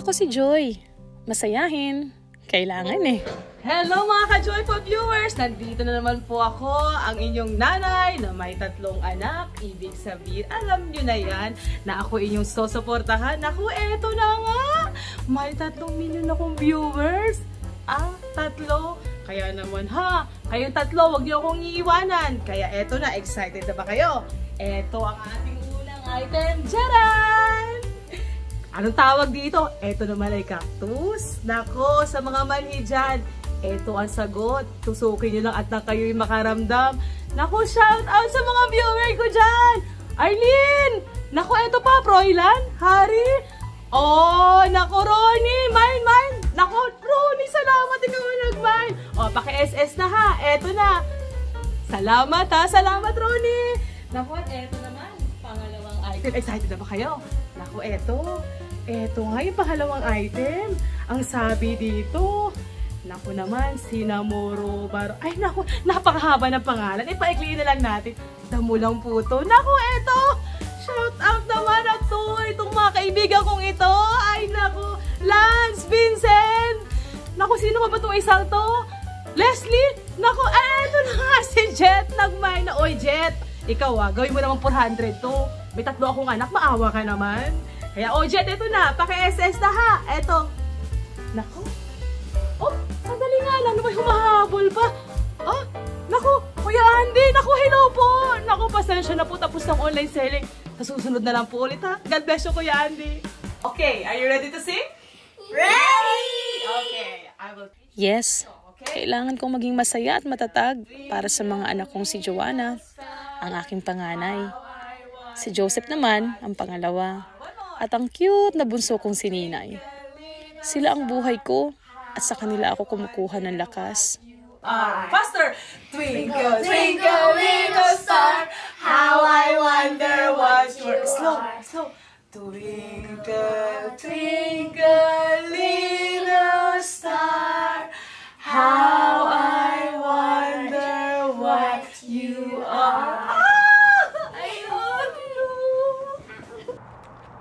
Ako si Joy. Masayahin. Kailangan eh. Hello mga ka-Joy po viewers! Nandito na naman po ako, ang inyong nanay na may 3 anak. Ibig sabihin, alam nyo na yan, na ako inyong susuportahan. Naku, eto na nga! May 3 milyon akong viewers. 3. Kaya naman ha, kayong 3, wag nyo akong iiwanan. Kaya eto na, excited na ba kayo? Eto ang ating unang item. Tcharan! Anong tawag dito? Eto naman ay cactus. Nako, sa mga manhi dyan, eto ang sagot. Tusukin nyo lang at na kayo'y makaramdam. Nako, shout out sa mga viewer ko dyan! Arlene! Nako, eto pa, Froilan? Hari? Oh, nako, Ronnie! Mine! Nako, Ronnie, salamat ikaw nag-mine. O, paki-SS na ha. Eto na. Salamat ha. Salamat, Ronnie. Nako, eto naman. Pangalawang item. Excited na ba kayo? Nako, eto. Eto nga yung pangalawang item. Ang sabi dito, naku naman, Sinamoro Baro. Ay, naku, napakahaba ng pangalan. Ipaikliin na lang natin. Damo lang po to. Naku, eto! Shout out naman at to. Itong mga kaibigan kong ito. Ay, naku, Lance, Vincent. Naku, sino ba itong isang to? Leslie. Naku, eto na nga si Jet. Nagmay na. Oy, Jet. Ikaw gawin mo naman 400 to. May 3 akong anak, maawa ka naman. Kaya, oh, Jet, ito na. Paki-SS na ha. Eto. Naku. Oh, sandali nga lang. May humahabol pa. Oh, naku. Kuya Andy. Naku, hello po. Naku, pasensya na po. Tapos ng online selling. Sa susunod na lang po ulit ha. God bless you, Kuya Andy. Okay, are you ready to sing? Ready! Okay, I will... Yes. Kailangan kong maging masaya at matatag para sa mga anak kong si Joanna, ang aking panganay. Si Joseph naman, ang pangalawa. At ang cute na bunso kong si Ninay. Sila ang buhay ko at sa kanila ako kumukuha ng lakas. Faster! Twinkle, twinkle, little star, how I wonder what you're... Slow. Twinkle, twinkle, little star, how I wonder what you are. I love you!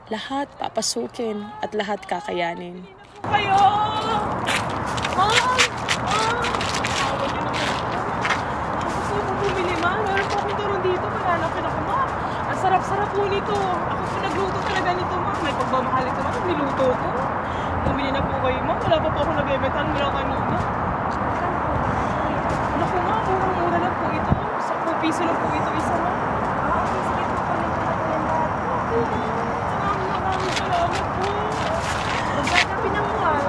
Lahat papasukin at lahat kakayanin. Kayo! Gusto ko bumili, ma. Meron po akong turon dito. Malalapin ako, ma. Ang sarap-sarap po nito. Ako po nagluto talaga nito, ma. May pagmamahal ito, ma. Niluto ko. Bumili na po kayo, ma. Wala pa po ako nag-ebetan nila kanina. Naku, ma. Murang-mura lang po ito. 10 piso lang po ito isa, ma. Sige po, kunin ko na po yung lahat po. Maraming salamat po. Magkakapi ng muhal.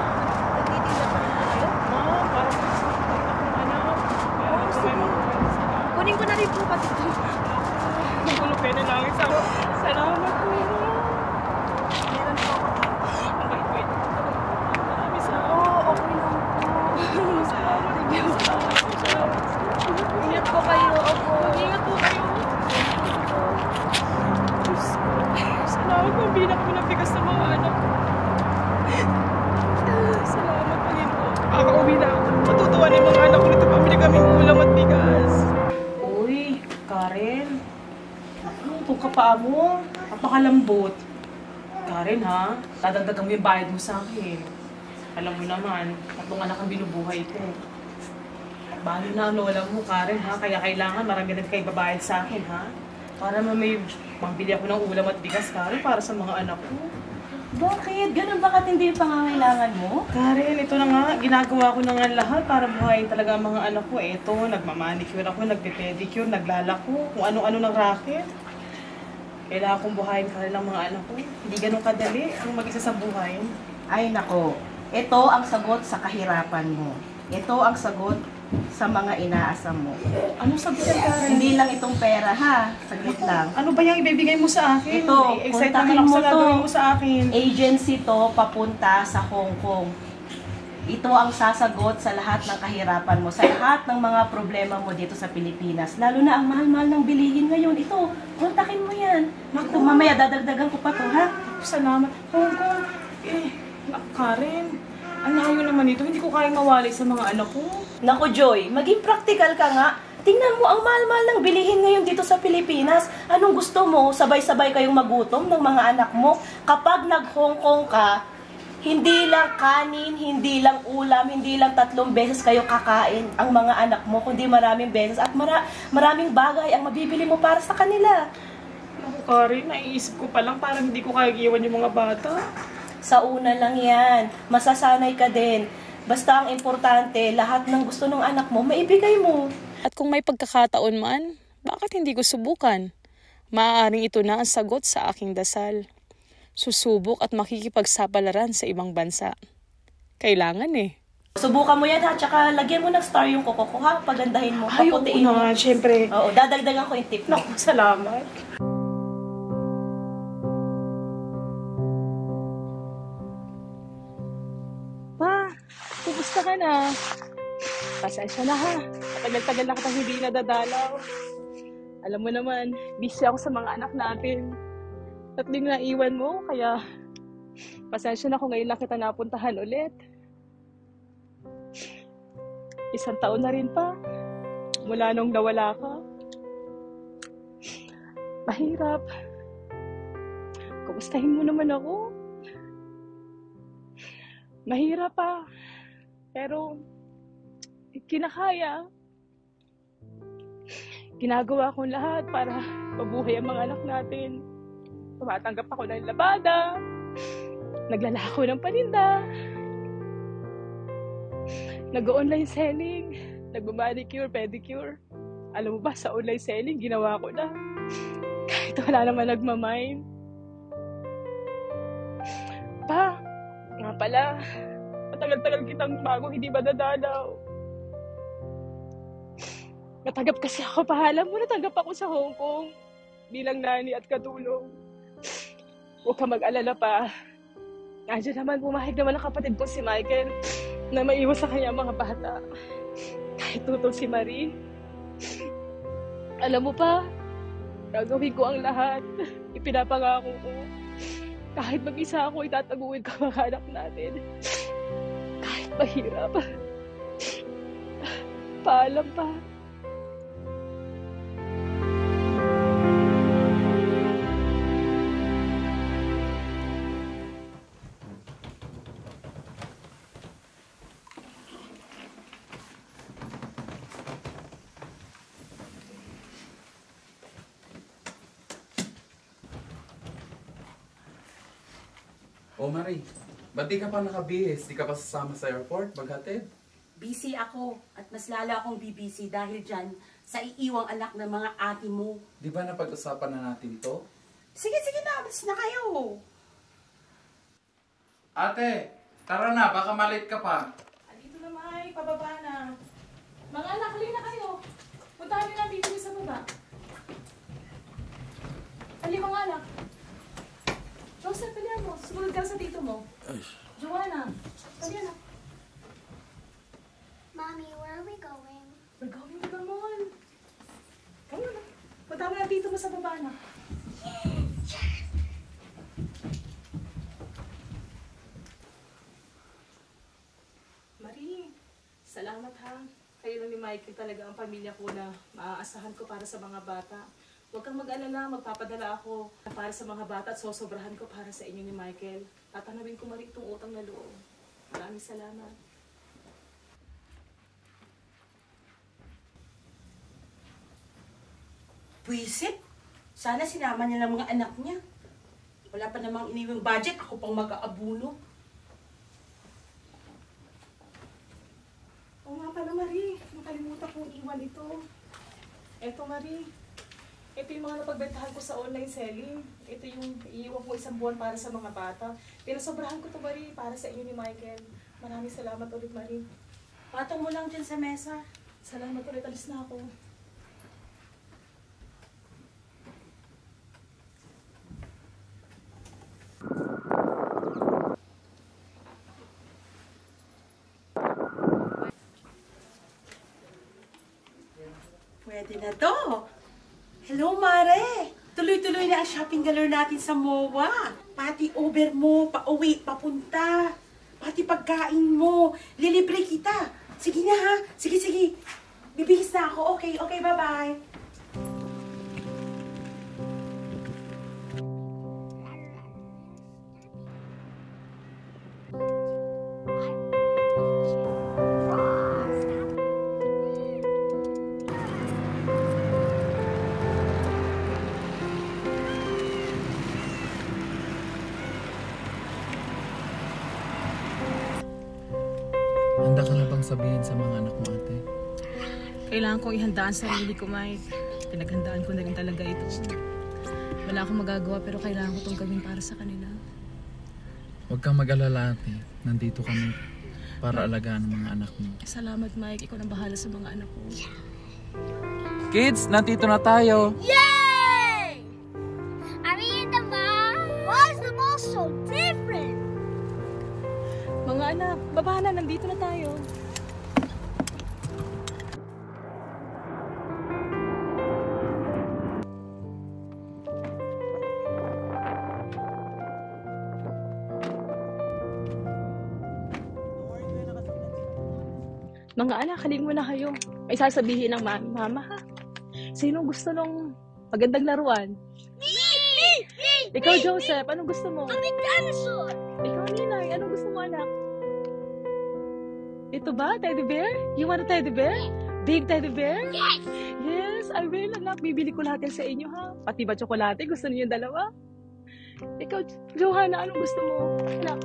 Nagtitinda pa rin po kayo? Ma, parang gusto ko akong anak. Kunin ko na rin po pati ito. Nagulupin na lang isa. Salamat po. Meron po ako. Ang bait-bait. Maraming salamat. Oo, okay lang po. Salamat. Ingat po kayo. Opo. Mag-ingat po kayo. Salamat po. Bili na kami ng bigas sa mga anak ko. Salamat, Panginoon. Makaka-uwi na ako. Matutuwa na yung mga anak ko nito. Pamili kami ulam at bigas. Uy, Karen. Itong kapaa mo. Napakalambot. Karen, ha? Dadagdagan mo yung bayad mo sa akin. Alam mo naman, 3 anak ang binubuhay ko. Balo na ang lola mo, Karen, ha? Kaya kailangan marami na kayo babayad sa akin, ha? Para may pambili ako ng ulam at bigas, Karen, para sa mga anak ko. Bakit? Ganun ba katindi yung pangangailangan mo? Karen, ito na nga. Ginagawa ko na nga lahat para buhayin talaga ang mga anak ko. Ito, nagmamanicure ako, nagpe-pedicure, naglalako, kung ano-ano ng racket. Kailangan kong buhayin ka rin ng mga anak ko. Hindi ganun kadali ang mag-isa sa buhay. Ay nako, ito ang sagot sa kahirapan mo. Ito ang sagot sa mga inaasam mo. Anong sagot yan, Karen? Hindi lang itong pera ha, saglit lang. Ano ba yung ibibigay mo sa akin? Ito, Excited kontakin naman ako mo sa to. gagawin mo sa akin. Agency to papunta sa Hong Kong. Ito ang sasagot sa lahat ng kahirapan mo, sa lahat ng mga problema mo dito sa Pilipinas. Lalo na ang mahal-mahal ng bilihin ngayon. Ito, kontakin mo yan. Ito, mamaya dadagdagan ko pa to ha. Salamat. Hong Kong. Karen, ang layo naman ito. Hindi ko kayang mawali sa mga anak ko. Naku, Joy, maging practical ka nga. Tingnan mo ang mahal-mahal ng bilihin ngayon dito sa Pilipinas. Anong gusto mo? Sabay-sabay kayong magutom ng mga anak mo? Kapag nag-Hong Kong ka, Hindi lang kanin, hindi lang ulam, hindi lang 3 beses kayo kakain ang mga anak mo, kundi maraming beses at maraming bagay ang mabibili mo para sa kanila. Naku, Karen, naiisip ko pa lang parang hindi ko kaya iwan yung mga bata. Sa una lang yan, masasanay ka din. Basta ang importante, lahat ng gusto ng anak mo, maibigay mo. At kung may pagkakataon man, bakit hindi ko subukan? Maaaring ito na ang sagot sa aking dasal. Susubok at makikipagsapalaran sa ibang bansa. Kailangan eh. Subukan mo yan ha, tsaka lagyan mo ng star yung kuko ko ha, pagandahin mo, Ay, oo paputiin mo. naman, syempre. Oo, dadagdagan ko yung tip. Naku, salamat. Pa, kumusta ka na? Pasensya na ha. Matagal-tagal na kitang hindi nadadalaw. Alam mo naman, busy ako sa mga anak natin. 3 na iwan mo, kaya pasensya na kung ngayon lang kita napuntahan ulit. 1 taon na rin pa, mula nung nawala ka. Mahirap. Kumustahin mo naman ako? Mahirap pa. Pero, kinakaya. Ginagawa kong lahat para mabuhay ang mga anak natin. Tumatanggap ako ng labada. Naglalako ng paninda. Nag-online selling. Nag-manicure, pedicure. Alam mo ba, sa online selling, ginawa ko na. Kahit wala naman nagmamind. Pa, nga pala, matagal-tagal kitang bago hindi madadalaw. Natanggap kasi ako, pahalam mo, natanggap ako sa Hong Kong. Bilang nani at katulong. Huwag ka mag-alala pa. Nandiyan naman, pumahig naman ang kapatid ko si Michael na maiwas sa kanya mga bata. Kahit tutol si Marie. Alam mo pa, gagawin ko ang lahat. Ipinapangako ko. Kahit mag-isa ako, itataguin ka mga anak natin. Kahit mahirap. Paalam pa. Oh, Marie, ba't di ka pa nakabihis? Di ka pa sasama sa airport? Maghatid? Busy ako at mas lalo akong bibisi dahil dyan sa iiwang anak ng mga ate mo. Di ba napag-usapan na natin to? Sige na, alis na kayo. Ate, tara na, baka malate ka pa. Andito na, May. Pababa na. Mga anak, halina kayo. Puntahan nyo lang dito sa baba. Hali, mga anak. Joseph, halihan mo. Sumunod ka sa tito mo. Joanna, halihan na. Mommy, where are we going? We're going to the mall. Come on. Punta mo na dito mo sa baba na. Marie, salamat ha. Kayo lang ni Michael talaga ang pamilya ko na maaasahan ko para sa mga bata. Huwag kang mag-alala, magpapadala ako para sa mga bata at sosobrahan ko para sa inyo ni Michael. Tatanawin ko Marie itong utang na loob. Maraming salamat. Puisit. Sana sinama niya ng mga anak niya. Wala pa namang iniwang budget. Ako pang mag-aabuno. Oo nga pala, Marie. Nakalimutan kong iwan ito. Eto, Marie. Ito yung mga napagbentahan ko sa online selling. Ito yung iiwan ko 1 buwan para sa mga bata. Pinasobrahan ko to, Marie, para sa inyo ni Michael. Maraming salamat ulit, Marie. Patong mo lang dyan sa mesa. Salamat ulit. Alis na ako. Pwede na to. Hello, Mare. Tuloy-tuloy na ang shopping galore natin sa MOA. Pati Uber mo, pauwi, papunta. Pati pagkain mo. Lilibre kita. Sige na ha. Sige. Bibihis na ako. Okay, bye-bye. sasabihin sa mga anak mo, ate? Kailangan kong ihanda ang sarili ko, Mike. Pinaghandaan ko na rin talaga ito. Wala akong magagawa pero kailangan ko itong gawin para sa kanila. Huwag kang mag-alala, ate. Nandito kami para alagaan ang mga anak mo. Salamat, Mike. Ikaw na bahala sa mga anak ko. Kids, nandito na tayo! Yay! Are we in the mall? Why is the mall so different? Mga anak, baba na. Nandito na tayo. Mga anak, haling mo na kayo. May sasabihin ng mama, ha? Sino gusto nung magandang laruan? Me! Ikaw, Joseph, anong gusto mo? I'm a dinosaur! Ikaw, Ninay, anong gusto mo, anak? Ito ba? Teddy bear? You want a teddy bear? Big teddy bear? Yes! Yes, I will, anak. Bibili ko lahat yan sa inyo, ha? Pati ba tsokolate? Gusto niyo yung dalawa? Ikaw, Johanna, anong gusto mo? Anak,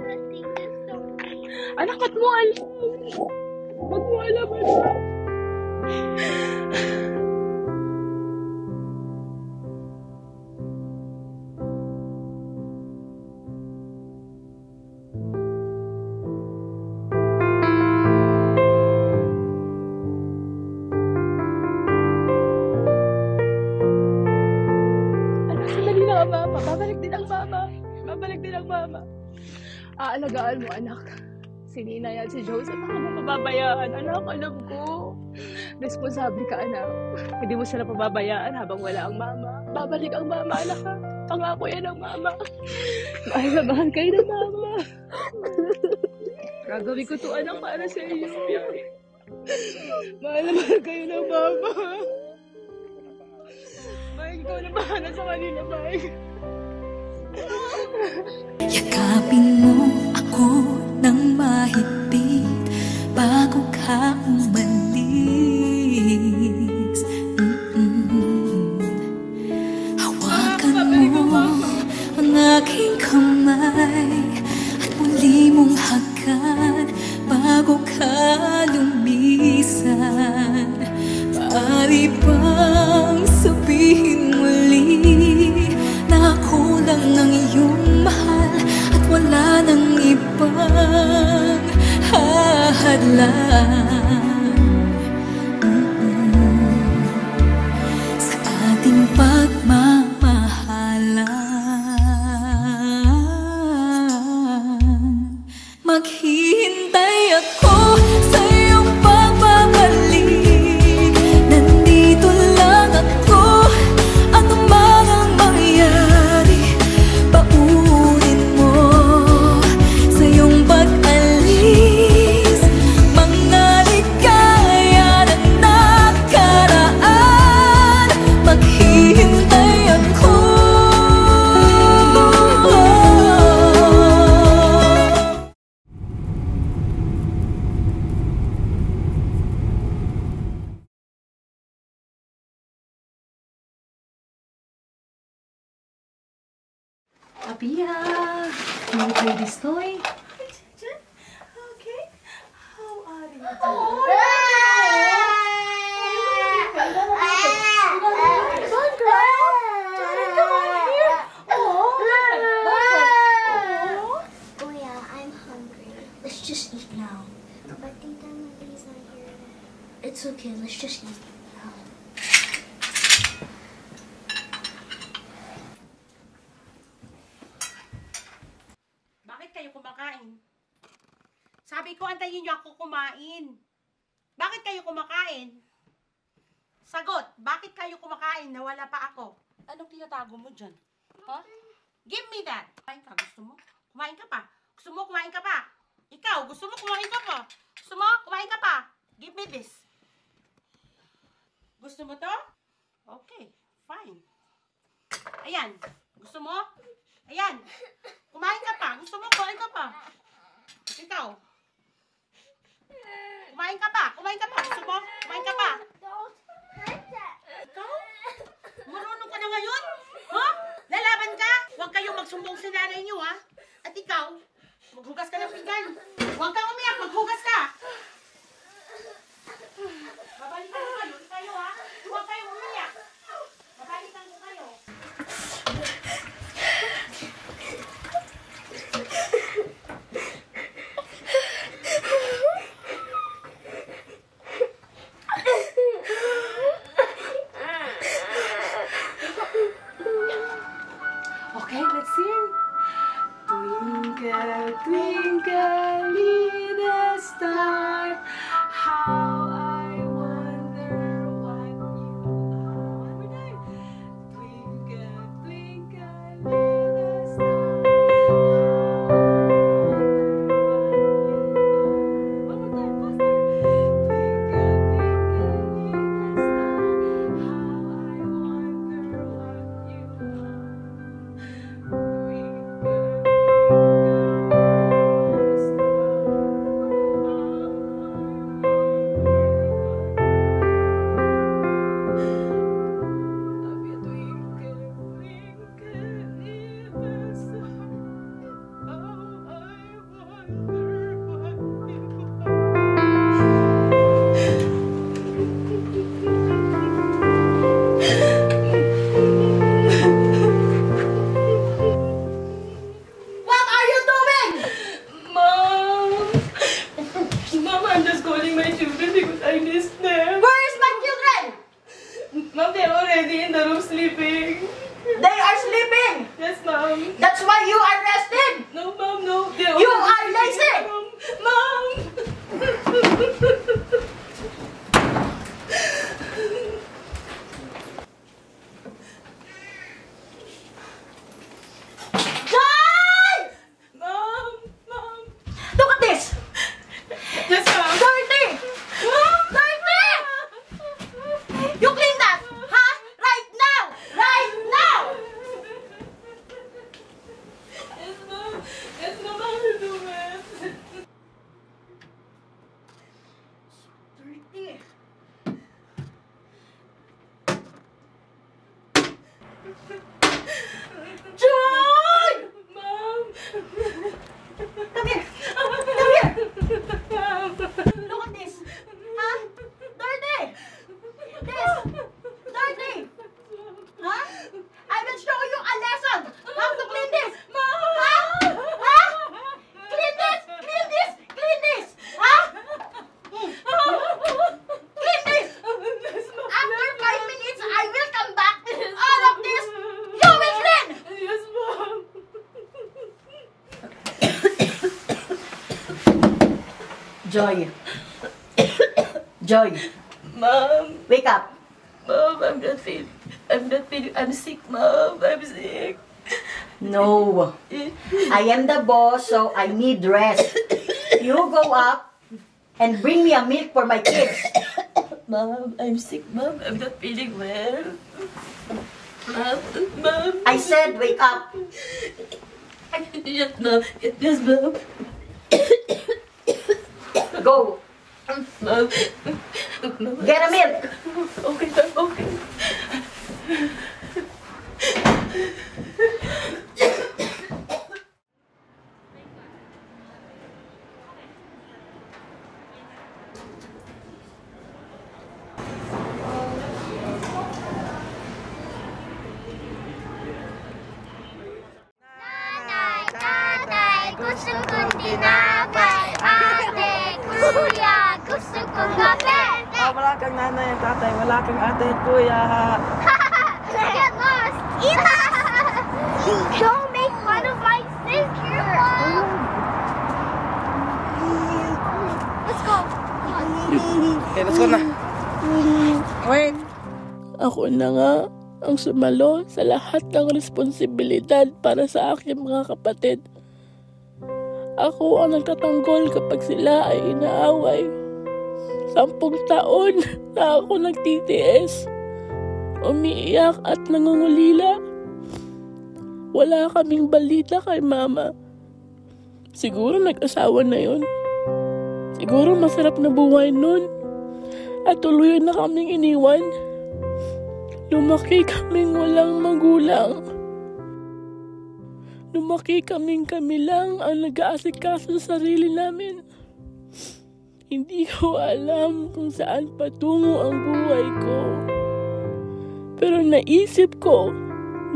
Nothing is so mean. anak, ba't mo alam? Ba't mo alam, anak? Anak, sandali lang ang mama. Babalik din ang mama. Babalik din ang mama. Aalagaan mo, anak. Si Nina yan, si Joseph, baka mo pababayaan. Anak, alam ko. Responsable ka, anak. Hindi mo sila pababayaan habang wala ang mama. Babalik ang mama, anak, ha? Pangako yan ang mama. Mahal na mahal kayo ng mama. Gagawin ko to, anak, para sa iyo. Mahal na mahal kayo ng mama. Mike, ikaw na bahala sa kanila, Mike. Yakapin mo ako ng mahigpit bago ka umalis. Hawakan mo ang aking kamay at muli mong hagan bago ka lumisan. Maaari bang sabihin muli na ako lang ang iyong mahal at wala nang ibang hahadlang sa ating pagmamahalan. Maghihintay ako sa iyong pagbabalik. Nandito lang ako, ano man ang mangyari. Paunin mo sa iyong pag-alis mga ligaya na nakaraan. Maghihintay ako. Abia, can you play this toy? Okay. How are you doing? Don't cry. Darling, come on here. Oh, Oh yeah, I'm hungry. Let's just eat now. But Tita Mari's not here. It's okay, let's just eat now. Bakit kayo kumakain? Sabi ko, antayin niyo ako kumain. Bakit kayo kumakain? Sagot, bakit kayo kumakain na wala pa ako? Anong tinatago mo dyan? Huh? Give me that. Kumain ka, gusto mo? Kumain ka pa. Gusto mo, kumain ka pa. Ikaw, gusto mo, kumain ka pa. Gusto mo, kumain ka pa. Give me this. Gusto mo to? Okay, fine. Ayan, gusto mo? Ayan, kumain ka pa. Gusto mo, kumain ka pa. Ikaw. Kumain ka pa. Kumain ka pa. Gusto mo? Kumain ka pa. Ikaw? Marunong ka na ngayon? Ha? Lalaban ka? Huwag kayong magsumbong sa nanay niyo, ha? At ikaw, maghugas ka ng pinggan. Huwag kang umiyak, maghugas ka. Mom. That's why you arrested. No, Mom, no. You are lazy. Mom. Joy! Mom. Mom. Look at this. Yes, Mom. Dirty. Dirty. You clean that, huh? Right now. Right now. Yes, Mom. Yes, Mom, I will do it. Dirty. Joy! Mom. Come here. Come here. Look at this. Huh? Dirty. This. Dirty. Huh? I will show you a lesson. How to clean this. Huh? Huh? Clean this. Clean this. Clean this. Huh? Clean this. After 5 minutes, I will come back. All of this, you will clean. Yes, Mom. Joy. Joy. Mom. Wake up. Mom, I'm not feeling. I'm sick, Mom. I'm sick. No. I am the boss, so I need rest. You go up and bring me a milk for my kids. Mom, I'm sick, Mom. I'm not feeling well. Mom. I said wake up. Yes, Mom. Yes, Mom. Go. Mom. Get a milk. Okay, Mom. Okay. Nanay, tatay, gusto kong tinapay. Ate, kuya, gusto kong kape. Wala kang nanay at tatay, wala kang ate at kuya. Get lost. Eat us. Don't make fun of my sister. Let's go. Okay, let's go na. Wait. Ako na nga ang sumalo sa lahat ng responsibilidad para sa aking mga kapatid. Ako ang nagtatanggol kapag sila ay inaaway. 10 taon na ako nagtitiis, umiiyak at nangungulila. Wala kaming balita kay mama. Siguro nag-asawa na yun. Siguro masarap na buhay nun. At tuloy na kaming iniwan. Lumaki kaming walang magulang. Lumaki kaming kami lang ang nag-aasikaso sa sarili namin. Hindi ko alam kung saan patungo ang buhay ko. Pero naisip ko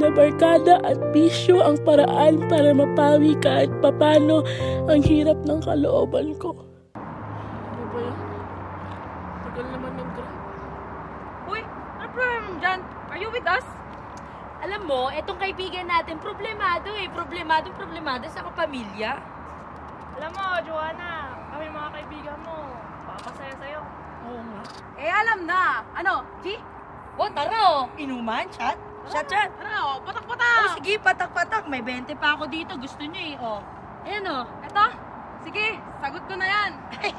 na barkada at bisyo ang paraan para mapawi ka at papano ang hirap ng kalooban ko. Ano ba yan? Tagal naman ng grab. Uy, ano problem dyan? Are you with us? Alam mo, etong kaibigan natin, problemado problemado sa kapamilya. Alam mo, Joanna, kami mga kaibigan mo, papasaya sa'yo. Oo nga. Eh, alam na. Ano, G? O, tara o. Inuman, chat? Chat. Tara, o, patak-patak! O, sige, patak-patak. May 20 pa ako dito. Gusto nyo eh, o. Ayan o. Eto. Sige, sagot ko na yan. Ay,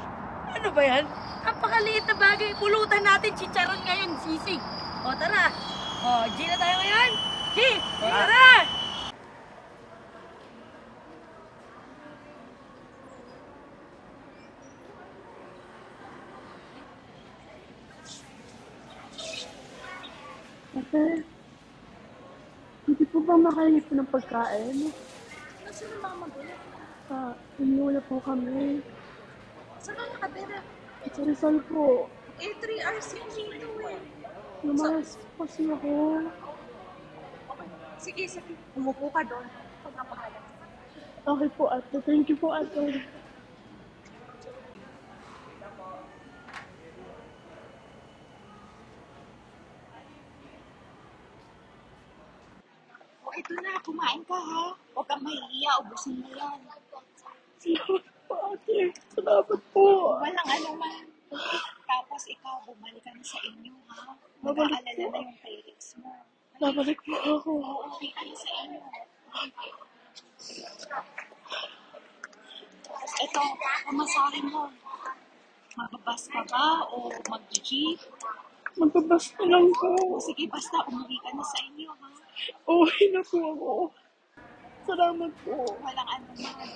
ano ba yan? Napakaliit na bagay. Pulutan natin chicharon ngayon, sisig. O, tara. O, G na tayo ngayon. G, tara! Ate, hindi po ba makahingi po ng pagkain? Nasaan ang mama mo? Iniwala po kami. Saan ka nakatira? Sa Rizal po. 3 hours yung dito eh. Lumayas kasi ako. Sige, umupo ka doon. Pagpapahalan. Okay po ate. Thank you po ate. Ito na, kumain ka ha. Huwag kang mahihiya, ubusin mo yan. Salamat po, ate. Salamat po. Walang anuman. Tapos ikaw, bumalik ka na sa inyo ha. Mag-aalala na yung parents mo. Babalik po ako. Okay ka na sa inyo. Tapos ito, pamasahin mo. Magbabas ka ba o mag-jeep? Magbabas ko lang po. Sige, basta umuwi ka na sa inyo ha. Okay na po ako. Salamat po. Walang anuman.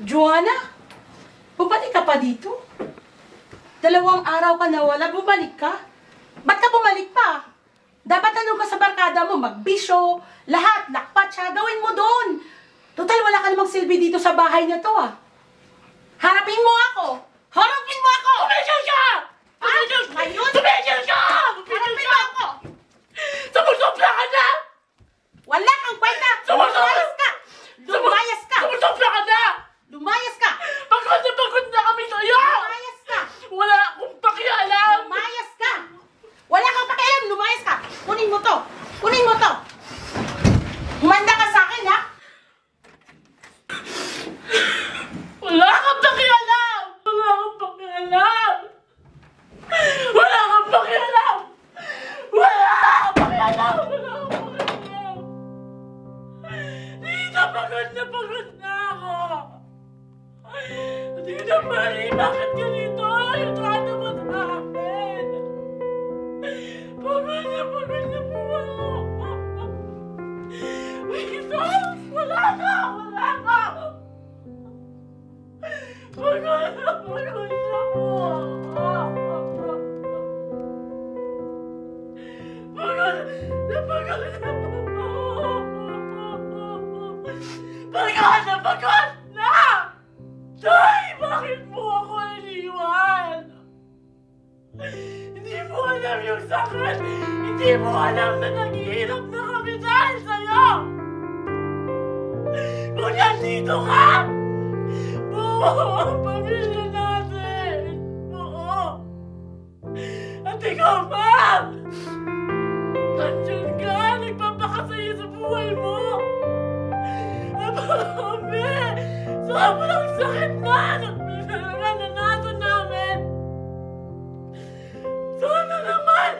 Joanna, bumalik ka pa dito? 2 araw ka nawala, bumalik ka? Ba't ka bumalik pa? Dapat nandun ka sa barkada mo, magbisyo, lahat, lakpat siya, gawin mo doon. Total, wala ka namang silbi dito sa bahay na to ah. Harapin mo ako! Harapin mo ako! Tumigil siya! Tumigil siya! Ngayon? Tumigil siya! Harapin mo ako! Sumusupla ka na! Wala kang kwenta! Lumayas ka! Lumayas ka! Sumusupla ka na! Lumayas ka! Pagod na kami sa'yo! Lumayas ka! Wala akong pakialam! Lumayas ka! Wala kang pakialam! Lumayas ka! Kunin mo to! Kunin mo to! Humanda ka sa akin, ha? Wala kang pakialam! Wala kang pakialam! Wala kang pakialam! Wala kang pakialam! Wala kang pakialam! Tita, pagod na ako! Tita Marie, bakit ganito? Yung trato mo sa akin? Pagod na po ako! Tita, wala ka! Wala ka! Pagod na ako! Pagod na! Tay, bakit mo ako iniwan? Hindi mo alam yung sakit! Hindi mo alam na naghihirap na kami dahil sa'yo! Kung nandito ka, buo ang pamilya natin! Buo! At ikaw, ma'am! Nandiyan ka! Nagpapakasaya sa buhay mo! Mami! Sobrang sakit na! Nananato namin! Sana naman!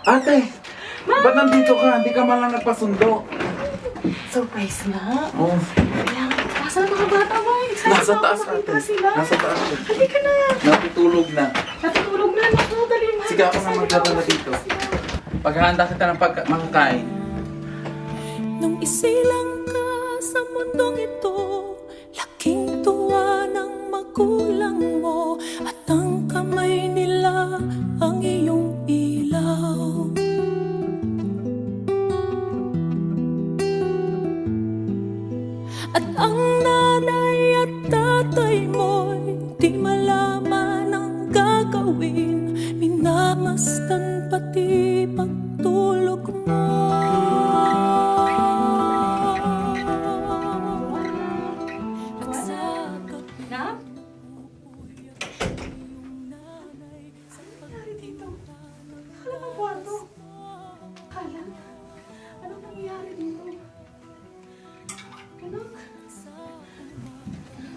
Ate, ba't nandito ka? Hindi ka man lang nagpasundo. Surprise nga. Oh. Nasaan mga bata ba? Nasa taas, ate. Nasa taas. Halika na. Natutulog na. Natutulog na. Naku, dali na. Sige, ako na magdadala dito. Paghahanda kita ng makakain. Nung isilang ka sa mundong ito, laking tuwa ng magulang mo, at ang kamay nila tatay mo'y di malaman ang gagawin. Minamasdan pati pagtulog mo. Nak? Saan nangyari dito? Akala bang kwarto? Akala? Anong nangyari dito? Anak?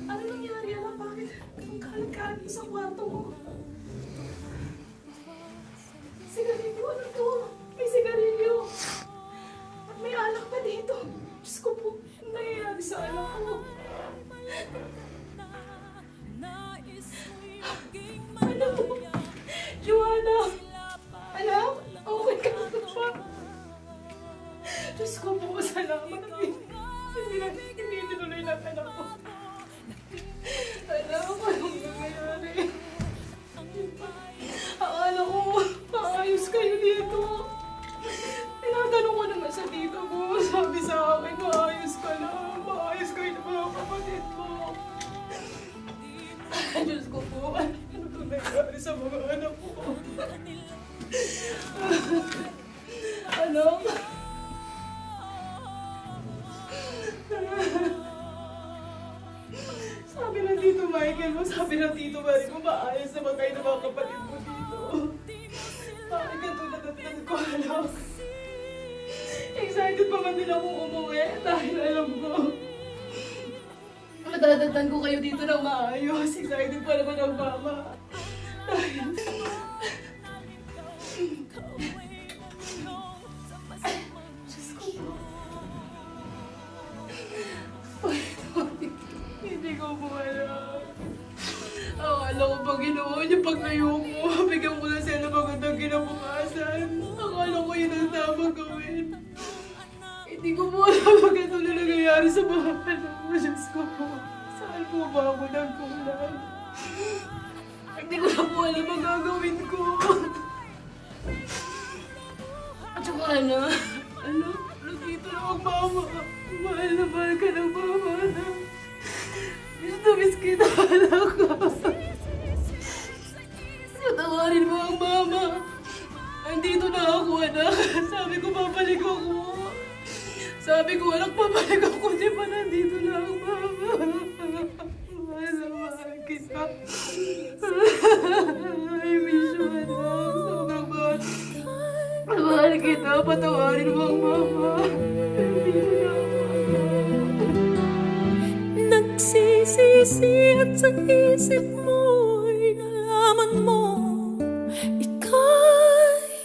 Ano nangyari, anak? Bakit? Anong kalat-kalat sa kwarto mo? Sigarilyo? Ano to? May sigarilyo. At may alak pa dito. Diyos ko po, ano nangyayari sa anak ko? Ano to? Joanna! Anak? Okay ka na ba? Diyos ko po, salamat. Hindi tinuloy lang anak ko. Alam ko, anong nangyayari? Akala ko, maayos kayo dito. Tinatanong ko naman sa tito ko. Sabi sa akin, maayos ka lang. Maayos kayo na mga kapatid mo. Diyos ko po, ano itong nangyari sa mga anak ko? Anak? Sabi ng Tito Michael mo, sabi ng Tito Mari mo, maayos naman kayo ng mga kapatid mo dito. Bakit ka tulad ko, anak? Excited pa man din ako umuwi dahil alam ko. Madadagdan ko kayo dito ng maayos. Excited pa naman ang mama. Dahil... Diyos ko po. Hindi ko po alam. Akala ko pag ginawa niyo pag layo mo, bigyan ko na siya ng magandang kinabukasan. Akala ko yun ang tamang gawin. Hindi ko po alam pag ito na nangyayari sa mga anak mo. Diyos ko po. Saan po ba ako nagkulang? Hindi ko na po alam ang gagawin ko. At saka anak, dito na ang mama. Mahal na mahal ka ng mama na. Miss na miss kita, anak ko. Patawarin mo ang mama. Andito na ako, anak. Sabi ko, babalik ako. Sabi ko, anak, babalik ako. Di ba nandito na ang mama? Mahal na mahal kita. I miss you, anak. Sobrang mahal. Mahal kita. Patawarin mo ang mama. Nandito na ako. Nagsisisi at sa isip mo'y nalaman mo ika'y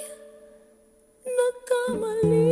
nagkamali.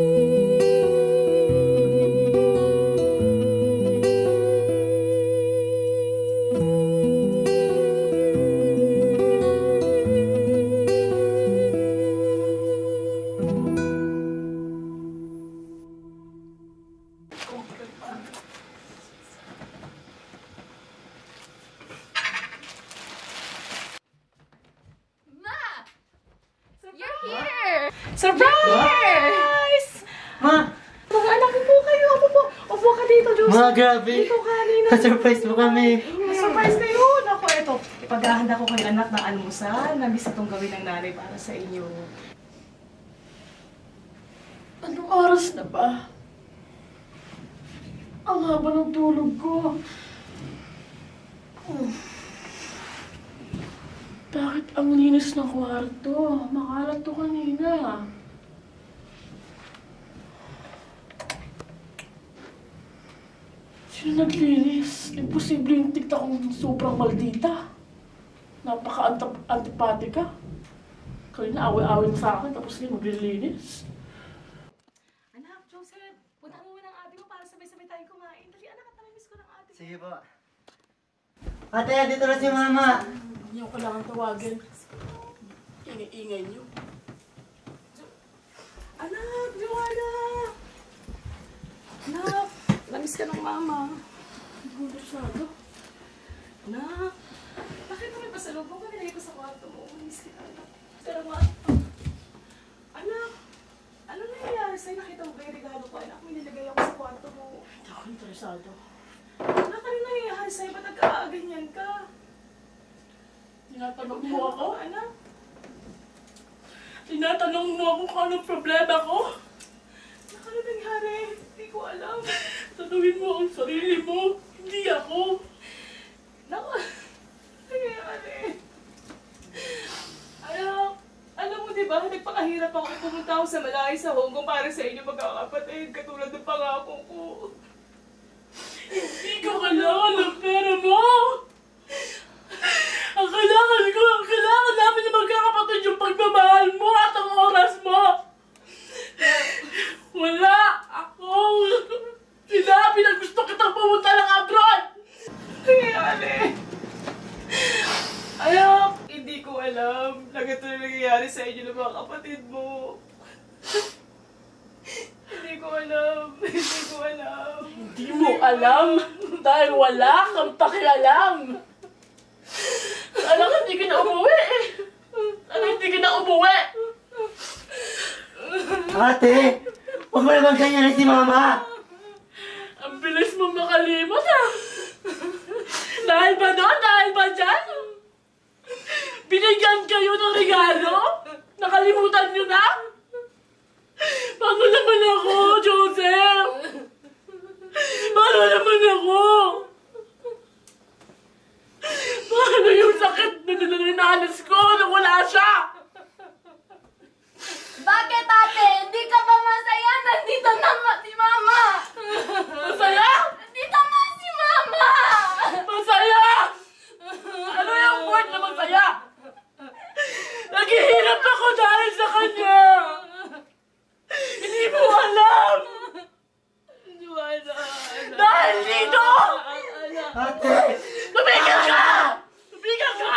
Surprise! Ma! Mga anak po kayo. Upo ka dito, Joseph. Ma, grabe. Dito ka, Nina. Na-surprise mo kami. Na-surprise kayo. Naku, eto. Ipaghahanda ko kayo anak ng almusal. Nabis itong gawin ng nanay para sa inyo. Anong oras na ba? Ang haba ng tulog ko. Bakit ang linis ng kwarto? Makalat to kanina. Sino naglinis? Imposible yung tikta kong sobrang maldita. Napaka-antipatika. Kanina away-away mo sa akin tapos ngayon maglilinis. Anak, Joseph, punta mo muna ang ate mo para sabay-sabay tayong kumain. Dali, anak, at namimiss ko ng ate mo. Sige po. Ate, dito na si Mama. Hindi ko kailangan tawagin. Ingay-ingay niyo. Anak, Joanna! Anak, namiss ka ng mama. Masyado. Anak, bakit naman pasalubong ka? Nilagay ko sa kwarto mo. Namiss kita, anak. Pero anak, ano nangyayari sa'yo? Nakita mo ba yung regalo ko, anak? May nilagay ako sa kwarto mo. Hindi ako interesado. Anak, ano nangyayari sa'yo? Ba't nagkaaganyan Tinatanong mo ako, anak? Tinatanong mo ako kung anong problema ko? Ano nangyari? Hindi ko alam. Tanungin mo ang sarili mo, hindi ako. Naku, nangyari. Alam mo diba, nagpakahirap ako pumunta ako sa malayo sa Hong Kong para sa inyo magkakapatid, katulad ng pangako ko. Hindi ko kailangan ng pera mo! Ang kailangan namin na magkakapatid yung pagmamahal mo at ang oras mo! Wala akong sinabi na gusto kitang pumunta ng abroad! Nangyari. Hindi ko alam na ganito na nangyayari sa inyo ng mga kapatid mo. Hindi ko alam. Hindi mo alam dahil wala kang pakialam. Alam, hindi ka na umuwi. Ate! Huwag mo naman ganyan si Mama! Ang bilis mo makalimot Dahil ba doon? Dahil ba dyan? Binigyan kayo ng regalo? Nakalimutan nyo na? Paano naman ako, Joseph? Paano naman ako? Paano yung sakit na nananas ko nung wala siya? Bakit, ate? Hindi ka ba masaya? Nandito naman si Mama! Masaya? Nandito na si Mama! Masaya! Ano yung word na masaya? Naghihirap ako dahil sa kanya! Hindi mo alam! Dahil dito! Ate! Tumigil ka! Tumigil ka!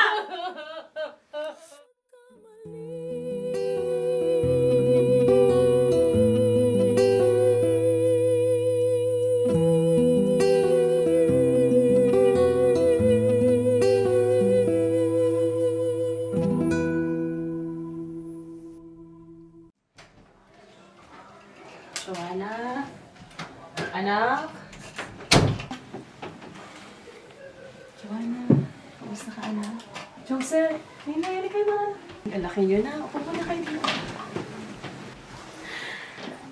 Joanna? Anak? Joanna, kamusta ka, anak? Joseph, hindi kayo ba? Ang laki nyo na. Upo na kayo dito.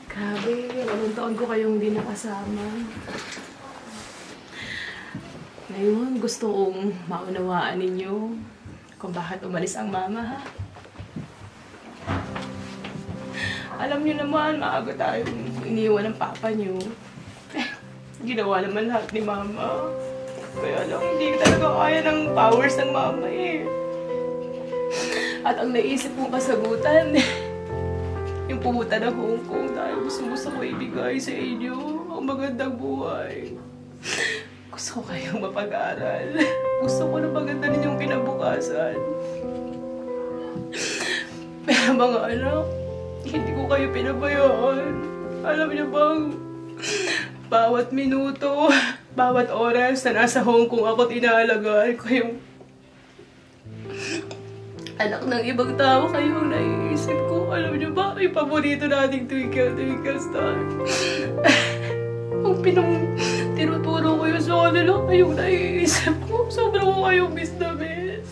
Grabe, walong taon ko kayong di nakasama. Ngayon, gusto kong maunawaan ninyo kung bakit umalis ang mama, ha? Alam niyo naman, maaga tayong iniwan ng papa niyo. Ginawa naman lahat ni mama. Kaya lang, hindi talaga kaya ng powers ng mama eh. At ang naisip kong kasagutan, yung pumunta ng Hong Kong dahil gusto ko ibigay sa inyo ang magandang buhay. Gusto ko kayong mapag-aral. Gusto ko na maganda ninyong kinabukasan. Pero mga anak, hindi ko kayo pinabayaan. Alam niyo bang, bawat minuto, bawat oras na nasa Hong Kong ako't inaalagaan ko yung anak ng ibang tao, kayo ang naiisip ko. Alam niyo ba, yung paborito nating Twinkle Star. Kung tinuturo ko yung sa kanila, kayong naiisip ko. Sobrang ko kayong miss na miss.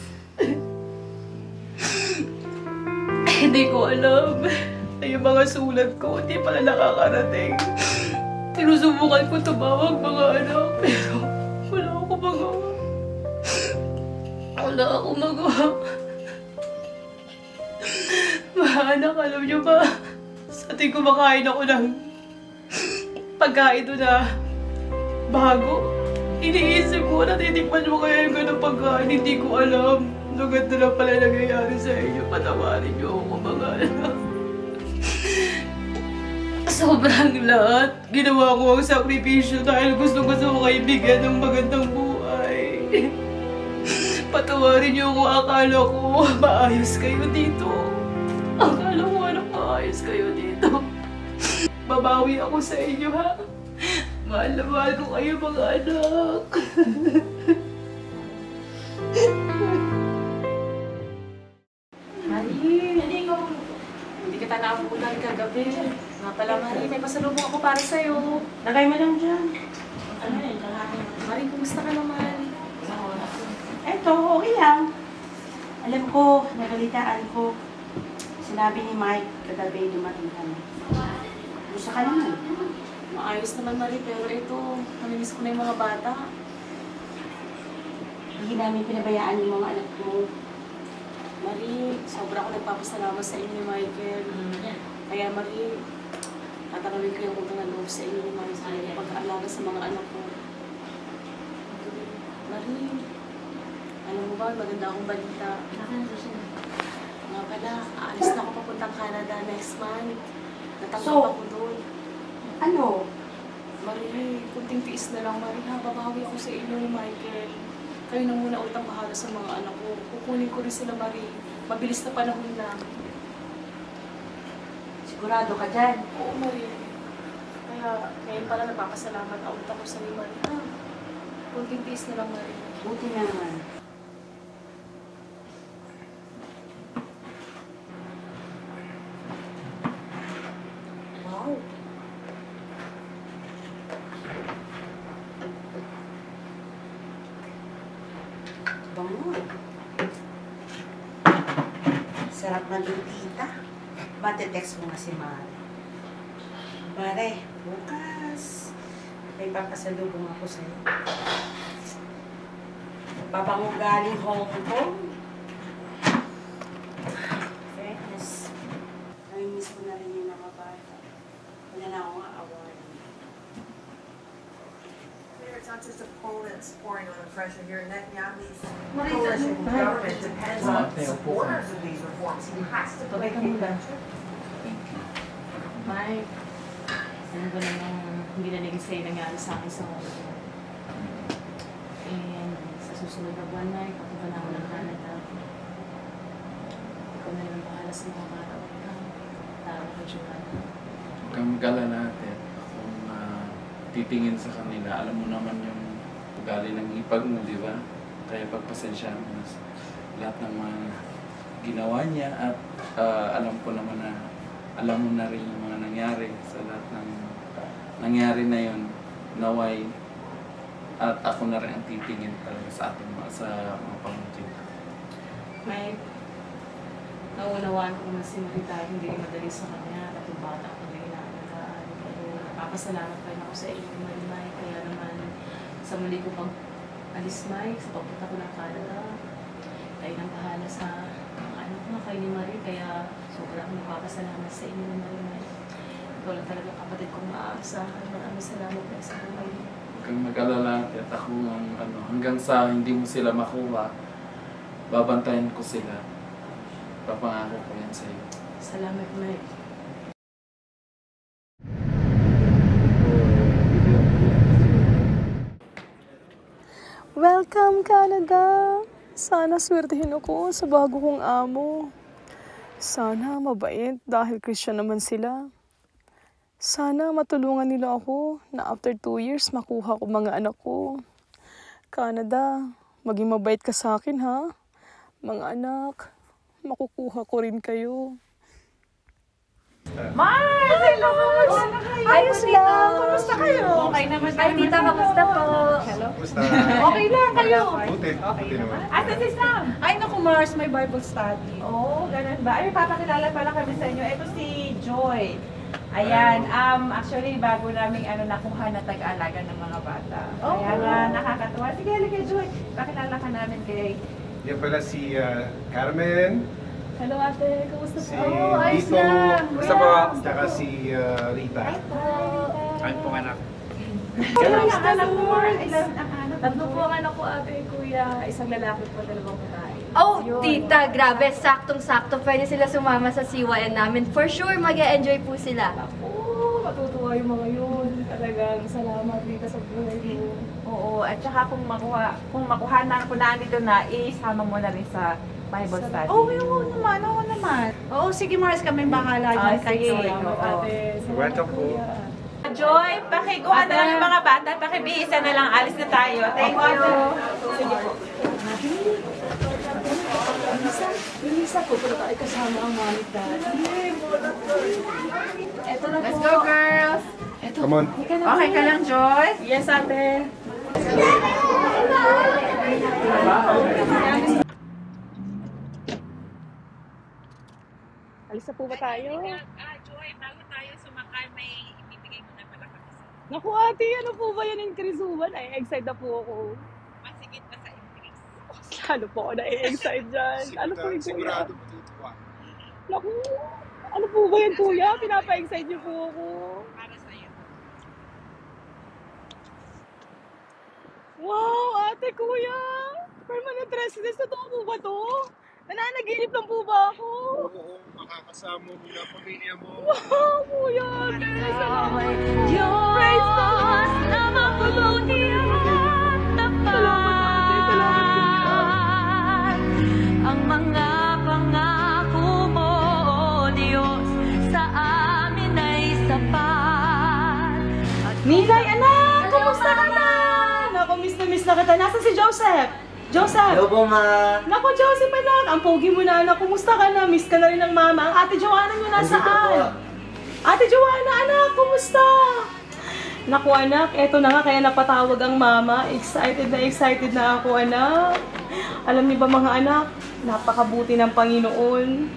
Hindi ko alam. Yung mga sulat ko, hindi pala nakakarating. Tinusubukan ko tumawag mga anak, pero wala akong magawa. Mga anak, alam niyo ba, sa ating kumakain ako ng pagkain doon na bago. Iniisip ko, natitikman mo kaya yung ganong pagkain, hindi ko alam. Lugat na lang pala nangyayari sa inyo. Patawarin niyo ako mga anak. Sobrang lahat. Ginawa ko ang sakripisyo dahil gusto ko kayo bigyan ng magandang buhay. Patawarin niyo ako. Akala ko maayos kayo dito. Akala ko maayos kayo dito. Babawi ako sa inyo, ha? Mahal na mahal ko kayo mga anak. Hindi kita naabunan kagabi. Nga pala, Marie, may pasalubong ako para sa'yo. Lagay mo lang dyan. Ano yun? Marie, kumusta ka naman? Eto, okay lang. Alam ko, nagalitaan ko. Sinabi ni Mike, kagabi dumating kami. Gusto ka naman. Maayos naman, Marie, pero ito, namimiss ko na yung mga bata. Hindi namin pinabayaan yung mga anak mo. Marie, sobra ako nagpapasalamat sa inyo ni Michael. Kaya Marie, tatanawin ko yung utang na loob sa inyo ni Michael. Pag-aalaga sa mga anak ko. Marie, alam mo ba, maganda akong balita. Nga pala, aalis na ako papuntang Canada next month. Natanggap ako doon. Ano? Marie, kunting tiis na lang, Marie, ha? Babawi ako sa inyo ni Michael. Kayo na muna ulit ang bahala sa mga anak ko. Kukunin ko rin sila, Marie. Mabilis na panahon lang. Sigurado ka dyan? Oo, Marie. Kaya, ngayon pala nagpapasalamat ulit ako sa ni Marie, ha? Kunting tiis na lang, Marie. Buti naman. Wow. Bango. Sarap maging tita. Mati-text mo nga si Mare. Mare, bukas may papasalubong ako sa'yo. Papango galing Hong Kong. Fairness. Namimiss ko na rin yung mga bata. Wala na akong award. It's not just opponents pouring on the pressure here. Netanyahu's coalition government depends on supporters of these reforms. He has to play convention. Mike, ano ba namang hindi na naging sa'yo nangyari sa akin sa Hong Kong? And sa susunod na buwan, Mike, papunta na ako ng Canada. Ikaw na lang bahala sa mga bata ko. Tara ko, Joanna. Huwag kang mag-alala natin. Kung titingin sa kanila, alam mo naman yung ugali ng ipag mo, di ba? Kaya pagpasensya mo sa lahat ng mga ginawa niya at alam ko naman na alam mo na rin yung mga nangyari sa lahat ng nangyari na yun, naway at ako na rin ang titingin talaga sa ating sa mga pamangkin. Mike, naunawaan ko na si Marita, hindi rin madali sa kanya at yung bata ko rin inaalagaan. Pero napapasalamat pa rin ako sa iyo, Mike. Kaya naman sa muli ko pang alis, Mike, sa pagpunta ko ng Canada, tayo nang bahala sa mga anak ko kay ni Marie. Kaya sobrang akong napapasalamat sa inyo ni Marie, Mike. Ikaw lang talaga kapatid kong maaasahan. Maraming salamat na sa buhay mo. Huwag kang mag-alala at ako ang hanggang sa hindi mo sila makuha, babantayan ko sila. Papangako ko yan sa iyo. Salamat, Mike. Welcome, Canada! Sana swertihin ako sa bago kong amo. Sana mabait dahil Christian naman sila. Sana matulungan nila ako na after 2 years makuha ko mga anak ko. Canada, maging mabait ka sa akin, ha? Mga anak, makukuha ko rin kayo. Mars! Hello! Ayos lang! Kumusta kayo? Okay naman. Ay, tita, kamusta po? Hello? Kumusta? Okay lang kayo. Buti. Buti naman. Asa si Sam? Ay, naku Mars, may Bible study. Oo, ganun ba? Ay, papakilala pala kami sa inyo. Ito si Joy. Ayan, actually, bago naming nakuha na tag-alaga ng mga bata. Kaya nga, nakakatuwa. Sige, halika Joy. Pakilala ka namin kay... Yan pala si Carmen. Hello ate, kamusta po? Si Dito. Kamusta po? Saka si Rita. Ay po anak. Kamusta anak mo? Ilan ang anak? Tatlo po ang anak ko ate, kuya. Isang lalaki po, dalawang babae. Oh, tita, grabe. Saktong-sakto. Pwede sila sumama sa CYN namin. For sure, mag-e-enjoy po sila. Oo, matutuwa yung mga yun. Talagang salamat dito sa buhay mo. Oo, at saka kung makuha na ako na dito na, isama mo na rin sa Bible study. Oo naman. Oo, sige Mars, kami bahala dyan kayo. Welcome po. Joy, pakikuha na lang yung mga bata, pakibihisa na lang, alis na tayo. Thank you. Sige po. Minsan po, pero tayo kasama ang mami at daddy. Eto na po. Let's go, girls. Come on. Okay ka lang, Joy? Yes, ate. na po ba tayo? Joy, bago tayo sumakay, may ibibigay mo na pala kami. Naku ate, ano po ba yan increasuhan? Ay, excited na po ako. Masigit pa sa increase. Lalo po ako na-excite dyan. Ano po yung kuya? Sigurado matutuwa. Naku, ano po ba yan kuya? Pinapa-excite niyo po ako. Para sa'yo. Wow, ate kuya! Permanent residence, totoo po ba to? Nananaginip lang po ba ako? Oo, makakasama mo na pamilya mo. Wow, kuya! Salamat po! Praise God! Na mabuti at tapat. Salamat kuya! Ang mga pangako mo, O Diyos, sa amin ay sapat. Ninay, anak! Kumusta ka na? Naku, miss na kita. Nasaan si Joseph? Joseph! Hello po, ma. Naku, Joseph, anak! Ang pogi mo na, anak. Kumusta ka na? Miss ka na rin ng mama. Ang ate Joanna nyo nasaan? Ate Joanna, anak! Kumusta? Naku, anak. Eto na nga, kaya napatawag ang mama. Excited na ako, anak. Alam niyo ba, mga anak? Napakabuti ng Panginoon.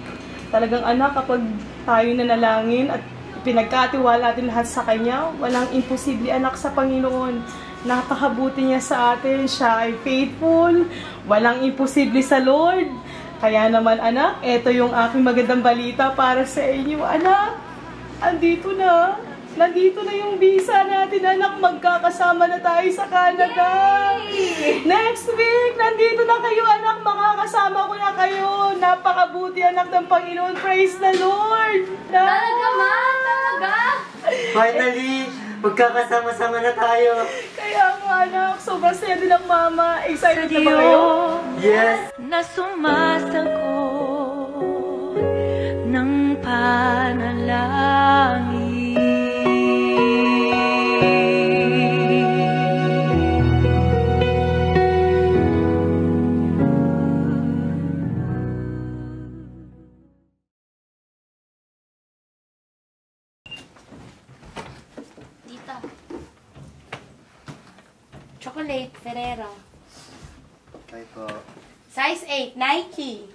Talagang, anak, kapag tayo nanalangin at pinagkatiwala natin lahat sa Kanya, walang imposible, anak, sa Panginoon. Napakabuti niya sa atin. Siya ay faithful. Walang imposible sa Lord. Kaya naman, anak, ito yung aking magandang balita para sa inyo. Anak, andito na. Nandito na yung visa natin, anak. Magkakasama na tayo sa Canada. Yay! Next week, nandito na kayo, anak. Makakasama ko na kayo. Napakabuti, anak, ng Panginoon. Praise the Lord. Talaga, ma? Talaga? Finally, magkakasama-sama na tayo. Kaya nga, anak, sobrang saya din ang mama. Excited na ba kayo? Yes! Na sumasagot ng panalangin. Chocolate, Ferrero. Okay po. Size 8, Nike.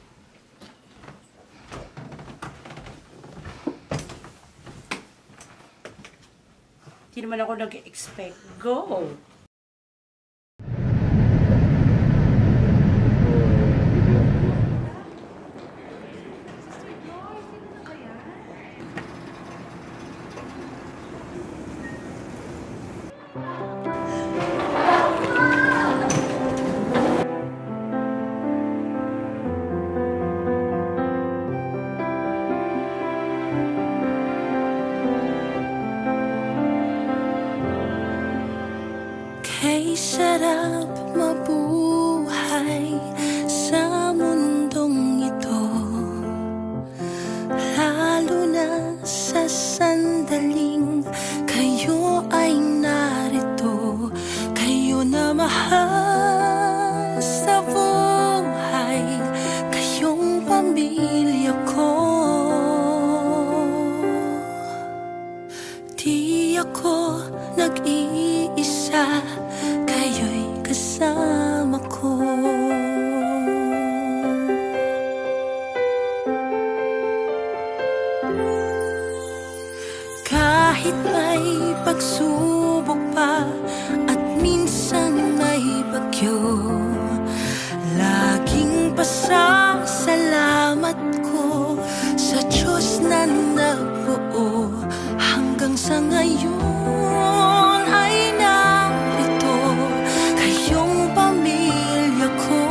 Hindi naman ako nag-expect. Go! Kay sarap mabuhay sa mundong ito, lalo na sa sandaling kayo ay narito. Kayo na mahal sa buhay, kayong pamilya ko. Di ako nag-iisa, kayo'y kasama ko. Kahit may pagsubok pa at minsan may bagyo, laging pasasalamat ko sa Diyos na nagbuo. Hanggang sa ngayon ay narito, kayong pamilya ko.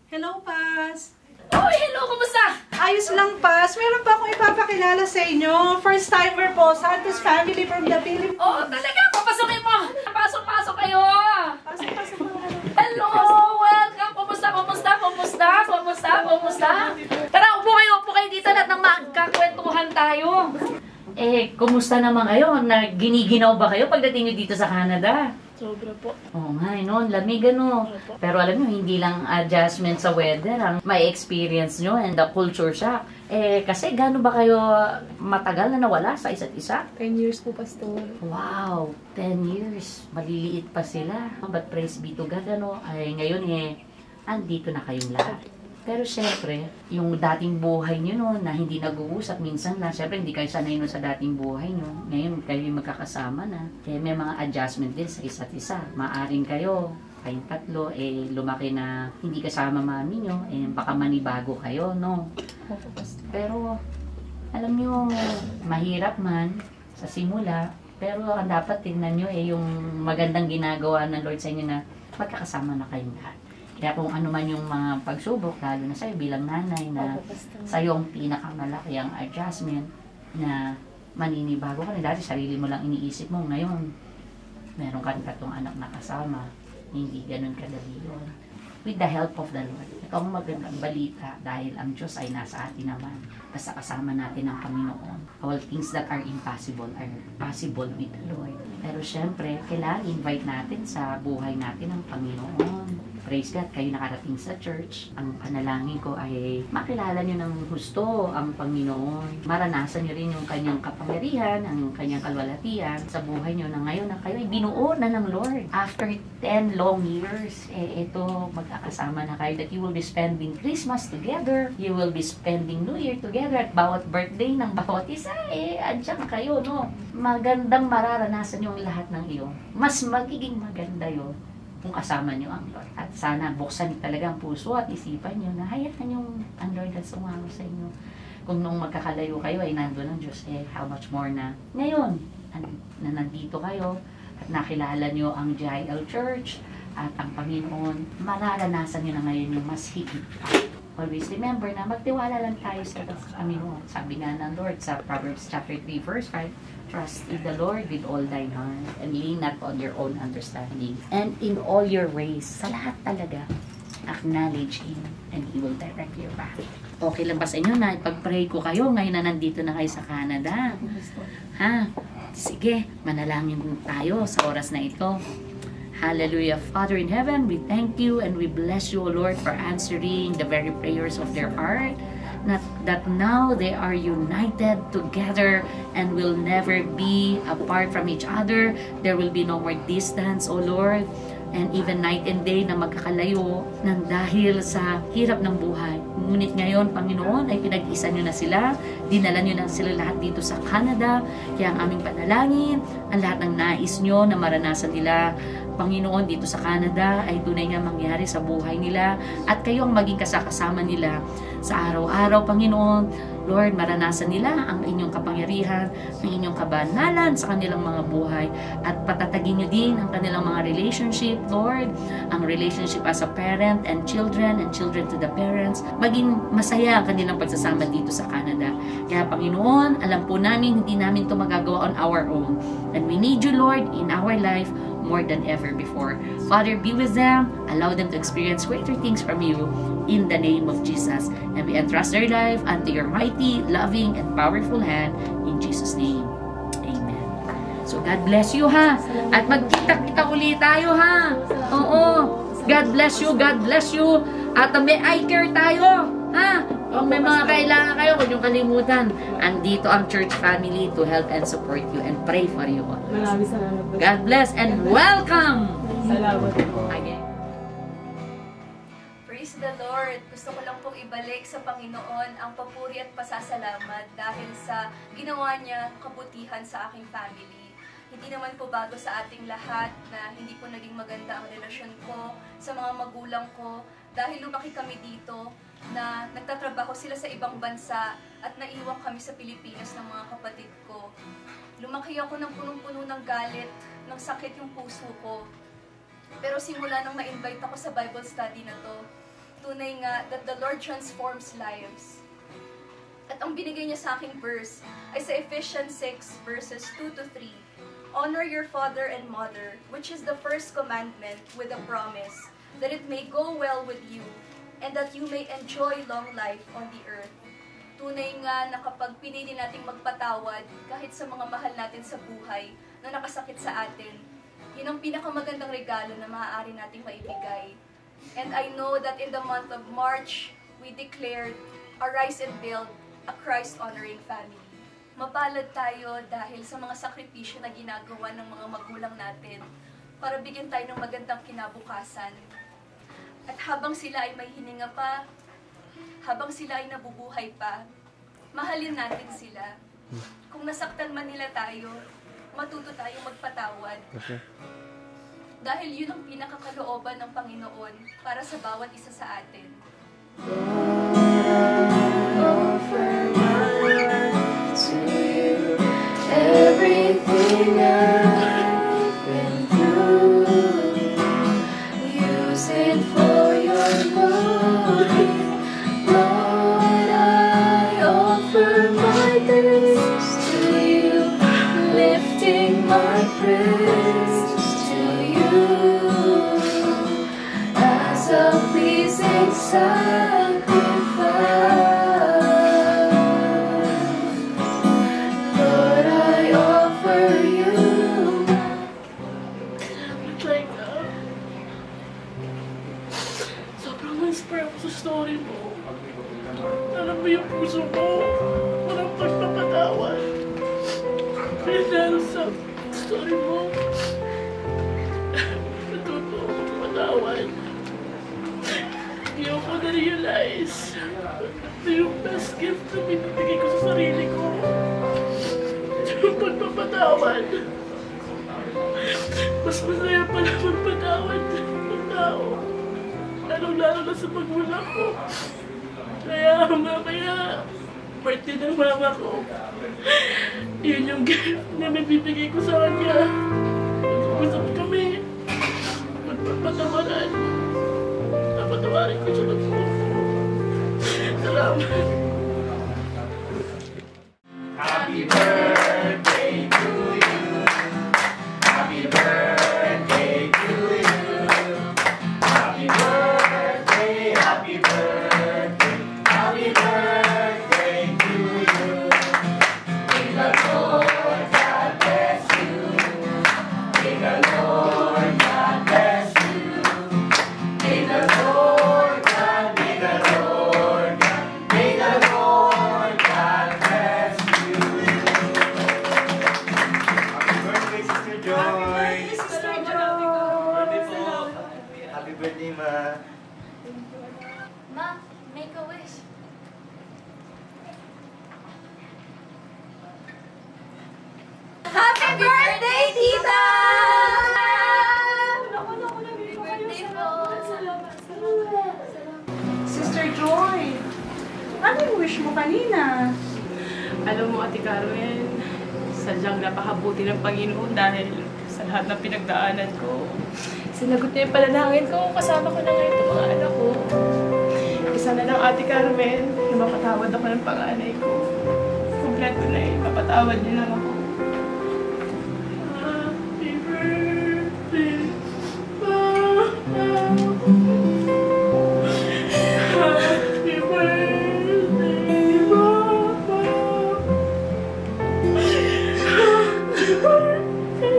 Hello, Paz! Oh, hello! Kumusta? Ayos lang, Paz. Meron pa akong ipapakilala sa inyo. First timer po, Santos family from the Philippines. Oh, talaga? Papasukin mo! Pasok kayo! Pasok mo. Hello! Welcome! Kumusta? Tara, upo kayo dito at nang magkakwentuhan tayo. Kumusta naman kayo? Giniginaw ba kayo pagdating nyo dito sa Canada? Sobra po. Oo nga, no? Lamig, ano? Pero alam nyo, hindi lang adjustment sa weather ang may experience nyo and the culture shock. Kasi gaano ba kayo matagal na nawala sa isa't isa? 10 years po, Pastor. Wow! 10 years. Maliliit pa sila. But praise be to God, ano? Ay, ngayon andito na kayong lahat. Pero syempre, yung dating buhay nyo noon na hindi nag-uusap, minsan lang, syempre hindi kayo sanay nun sa dating buhay nyo. Ngayon, kayo yung magkakasama na. Kaya may mga adjustment din sa isa't isa. Maaring kayong tatlo, lumaki na hindi kasama mami nyo, baka manibago kayo, no? Pero, alam nyo, mahirap man sa simula, pero ang dapat tingnan nyo, yung magandang ginagawa ng Lord sa inyo na magkakasama na kayong lahat. Kaya kung ano man yung mga pagsubok, lalo na sa'yo bilang nanay, na sa'yo ang pinakamalaki ang adjustment na maninibago ka na. Dati sarili mo lang iniisip mo, ngayon meron ka tatong anak na kasama, hindi ganun kadali yun. With the help of the Lord. Ito ang magandang balita dahil ang Diyos ay nasa atin naman. Basta kasama natin ang Panginoon. All things that are impossible are possible with the Lord. Pero syempre, kailangan invite natin sa buhay natin ang Panginoon. Praise God, kayo nakarating sa church. Ang panalangin ko ay makilala nyo ng husto ang Panginoon. Maranasan nyo rin yung kanyang kapangyarihan, ang kanyang kalwalatian sa buhay nyo na ngayon na kayo ay binuo na ng Lord. After 10 long years, ito magkakasama na kayo that you will be spending Christmas together. You will be spending New Year together at bawat birthday ng bawat isa, andyan kayo, no? Magandang mararanasan yung lahat ng iyo. Mas magiging maganda yun kung kasama nyo ang Lord. At sana buksan talaga ang puso at isipan nyo na hayaan yung ang Lord at sumama sa inyo. Kung nung magkakalayo kayo ay nandun ang Diyos, how much more na ngayon na nandito kayo at nakilala nyo ang GIL Church at ang Panginoon, mararanasan nyo na ngayon yung mas higit pa. Always remember na magtiwala lang tayo sa Panginoon. Sabi nga ng Lord sa Proverbs chapter 3 verse 5, trust in the Lord with all thine heart and lean not on your own understanding. And in all your ways, sa lahat talaga, acknowledge Him and He will direct your path. Okay lang ba sa inyo na ipag-pray ko kayo ngayon na nandito na kayo sa Canada? Ha? Sige, manalangin tayo sa oras na ito. Hallelujah. Father in heaven, we thank you and we bless you, O Lord, for answering the very prayers of their heart. That now they are united together and will never be apart from each other. There will be no more distance, O Lord. And even night and day na magkakalayo ng dahil sa hirap ng buhay. Ngunit ngayon, Panginoon, ay pinag-isa nyo na sila. Dinala nyo na sila lahat dito sa Canada. Kaya ang aming panalangin, ang lahat ng nais nyo na maranasan nila, Panginoon, dito sa Canada, ay tunay nga mangyari sa buhay nila. At kayo ang maging kasakasama nila sa araw-araw, Panginoon. Lord, maranasan nila ang inyong kapangyarihan, ang inyong kabanalan sa kanilang mga buhay. At patatagin nyo din ang kanilang mga relationship, Lord. Ang relationship as a parent and children to the parents. Maging masaya ang kanilang pagsasama dito sa Canada. Kaya Panginoon, alam po namin, hindi namin ito magagawa on our own. And we need you, Lord, in our life more than ever before. Father, be with them. Allow them to experience greater things from you in the name of Jesus. And we entrust their life unto your mighty, loving, and powerful hand in Jesus' name. Amen. So God bless you, ha? At magkita-kita ulit tayo, ha? Oo. God bless you, God bless you. At may eye care tayo, ha? Kung may mga kailangan kayo, huwag niyong kalimutan. Andito ang church family to help and support you and pray for you all. Maraming salamat. God bless and welcome! Salamat po. Again. Praise the Lord! Gusto ko lang pong ibalik sa Panginoon ang papuri at pasasalamat dahil sa ginawa niya kabutihan sa aking family. Hindi naman po bago sa ating lahat na hindi po naging maganda ang relasyon ko sa mga magulang ko dahil lumaki kami dito na nagtatrabaho sila sa ibang bansa at naiwan kami sa Pilipinas ng mga kapatid ko. Lumaki ako ng punong-puno ng galit, ng sakit yung puso ko. Pero simula nang ma-invite ako sa Bible study na to, tunay nga that the Lord transforms lives. At ang binigay niya sa aking verse ay sa Ephesians 6 verses 2 to 3. Honor your father and mother, which is the first commandment with a promise, that it may go well with you, and that you may enjoy long life on the earth. Tunay nga na kapag pinili nating magpatawad kahit sa mga mahal natin sa buhay na nakasakit sa atin, yun ang pinakamagandang regalo na maaari nating maibigay. And I know that in the month of March, we declared, Arise and Build a Christ-honoring family. Mapalad tayo dahil sa mga sakripisyo na ginagawa ng mga magulang natin para bigyan tayo ng magandang kinabukasan. At habang sila ay may hininga pa, habang sila ay nabubuhay pa, mahalin natin sila. Kung nasaktan man nila tayo, matuto tayong magpatawad. Dahil yun ang pinakakalooban ng Panginoon para sa bawat isa sa atin. Offer my life to you, everything I've been through. Use it for your glory, Lord. I offer my thanks to you, lifting my praise to you as a pleasing sacrifice. Lord, I offer you. Sobrang na-inspire ako sa story mo. Alam mo yung puso ko, walang pagpapatawad. Kaya dahil sa story mo, natuto ako magpatawad. Hindi ako na-realize na yung best gift na binibigay ko sa sarili ko. Yung pagpapatawad. Mas masaya pala magpatawad ng tao. Lalo-lalo na sa magulang ko. Kaya mamaya, birthday ng mama ko. Yun yung gift na may bibigay ko sa kanya. Mag-usap kami. Magpapatawaran. Napatawarin ko siya ng puso. Salamat. Happy birthday to you. Happy birthday to you. Happy birthday, happy birthday, happy birthday to you. May the Lord God bless you. May the Lord God bless you. May the Lord God, may the Lord God, may the Lord God bless you. Happy birthday, Sister Joy. Sister Joy. Happy birthday, Ma. Ma, make a wish. Happy birthday, Tita! Happy birthday po. Sister Joy, ano yung wish mo kanina? Alam mo, Ate Carmen, sadyang napakabuti ng Panginoon dahil sa lahat ng pinagdaanan ko. Sinagot niya yung panalangin ko, kasama ko na ngayon itong mga anak ko. Isa na lang, Ate Carmen, na mapatawad ako ng panganay ko. Kompleto na eh, mapatawad niyo lang ako. Happy birthday, Happy birthday, Mama. Happy birthday,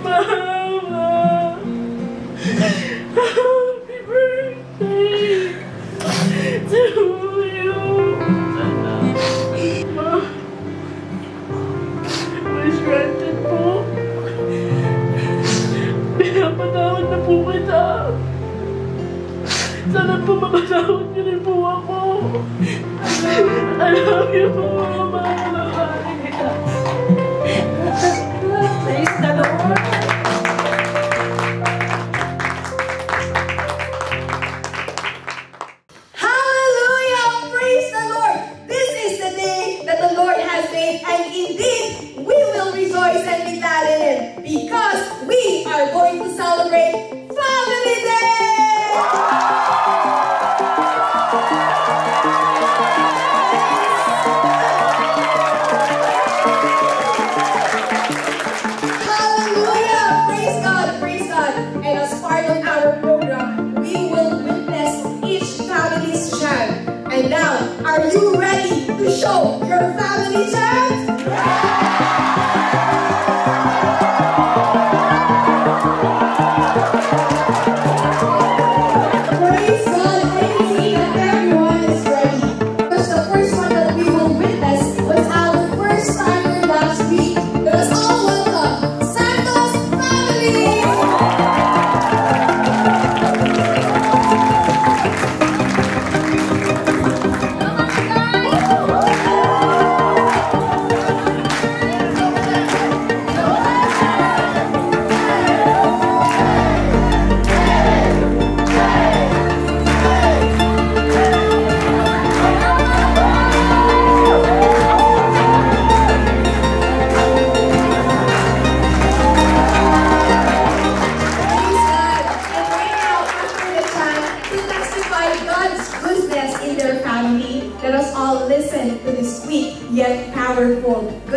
Mama. Happy birthday to you. Ma, wish granted po. Pinapatawad na po kita. Sana po mapatawad niyo rin po ako. I love you po, Mama. Mahalin kita. Praise the Lord. Hallelujah! Praise the Lord! This is the day that the Lord has made, and indeed we will rejoice and be glad in it, because we are going to celebrate Family Day! Hallelujah! Praise God! Praise God! And as part of our program, we will witness each family's child. And now, are you ready to show your family child?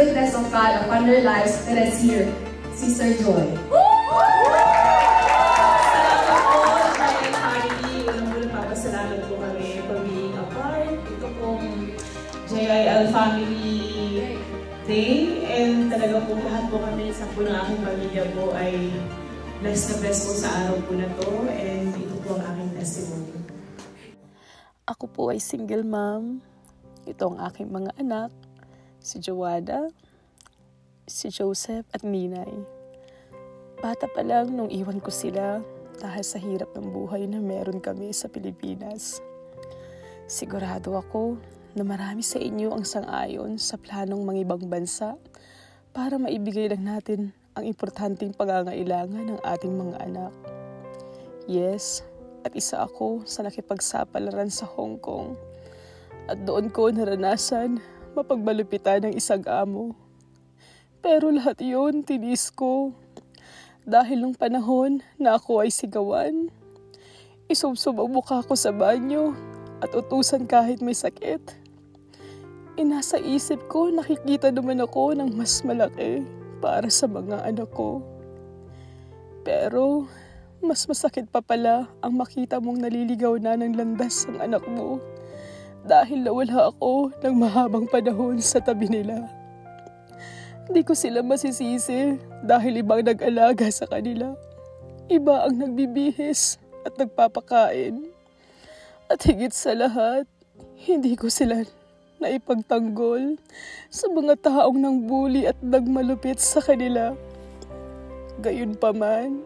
goodness of God upon their lives. Let us hear Sister Joy. Salamat po, Giant Family. Unang-unang papasalamat po kami for being a part. Ito pong JIL Family Day. And talaga po lahat po kami sa po ng aking pamilya po ay blessed na blessed po sa araw po na to. And ito po ang aking testimony. Ako po ay single mom. Ito ang aking mga anak, si Joanna, si Joseph at Ninay. Bata pa lang nung iwan ko sila dahil sa hirap ng buhay na meron kami sa Pilipinas. Sigurado ako na marami sa inyo ang sang-ayon sa planong mga ibang bansa para maibigay lang natin ang importanteng pangangailangan ng ating mga anak. Yes, at isa ako sa nakipagsapalaran sa Hong Kong. At doon ko naranasan mapagmalupitan ng isang amo. Pero lahat yun tinis ko. Dahil nung panahon na ako ay sigawan, isubsob ang mukha ko sa banyo at utusan kahit may sakit. Inasa isip ko nakikita naman ako ng mas malaki para sa mga anak ko. Pero mas masakit pa pala ang makita mong naliligaw na ng landas ang anak mo dahil nawala ako ng mahabang panahon sa tabi nila. Di ko sila masisisi dahil ibang nag-alaga sa kanila. Iba ang nagbibihis at nagpapakain. At higit sa lahat, hindi ko sila naipagtanggol sa mga taong nang bully at nagmalupit sa kanila. Gayunpaman,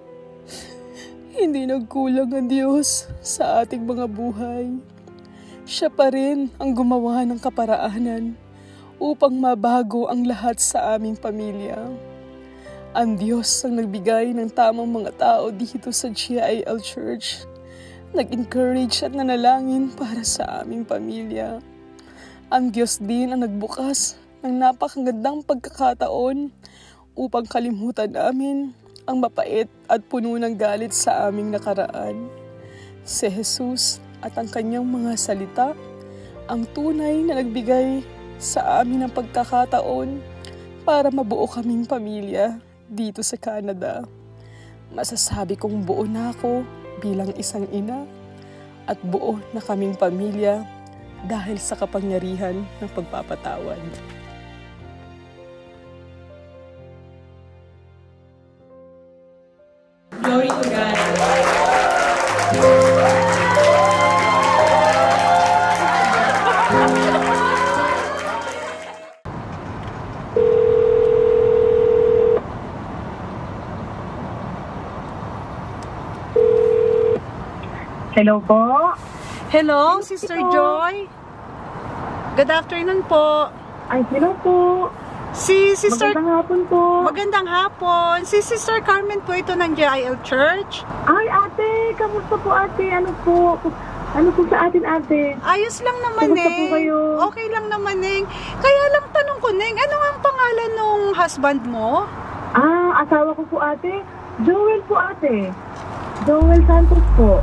hindi nagkulang ang Diyos sa ating mga buhay. Siya pa rin ang gumawa ng kaparaanan upang mabago ang lahat sa aming pamilya. Ang Diyos ang nagbigay ng tamang mga tao dito sa GIL Church. Nag-encourage at nanalangin para sa aming pamilya. Ang Diyos din ang nagbukas ng napakagandang pagkakataon upang kalimutan namin ang mapait at puno ng galit sa aming nakaraan. Si Jesus at ang kanyang mga salita ang tunay na nagbigay sa amin ng pagkakataon para mabuo kaming pamilya dito sa Canada. Masasabi kong buo na ako bilang isang ina at buo na kaming pamilya dahil sa kapangyarihan ng pagpapatawad. Glory to God. Hello po. Hello, Sister Joy. Good afternoon po. Ay, hello po. Si Sister... Magandang hapon po. Magandang hapon. Si Sister Carmen po ito ng JIL Church. Ay, ate. Kamusta po, ate? Ano po sa atin, ate? Ayos lang naman, Kamusta po kayo? Okay lang naman, Neng. Kaya lang tanong ko, Neng, ano ang pangalan ng husband mo? Asawa ko po, ate. Joel po, ate. Joel Santos po.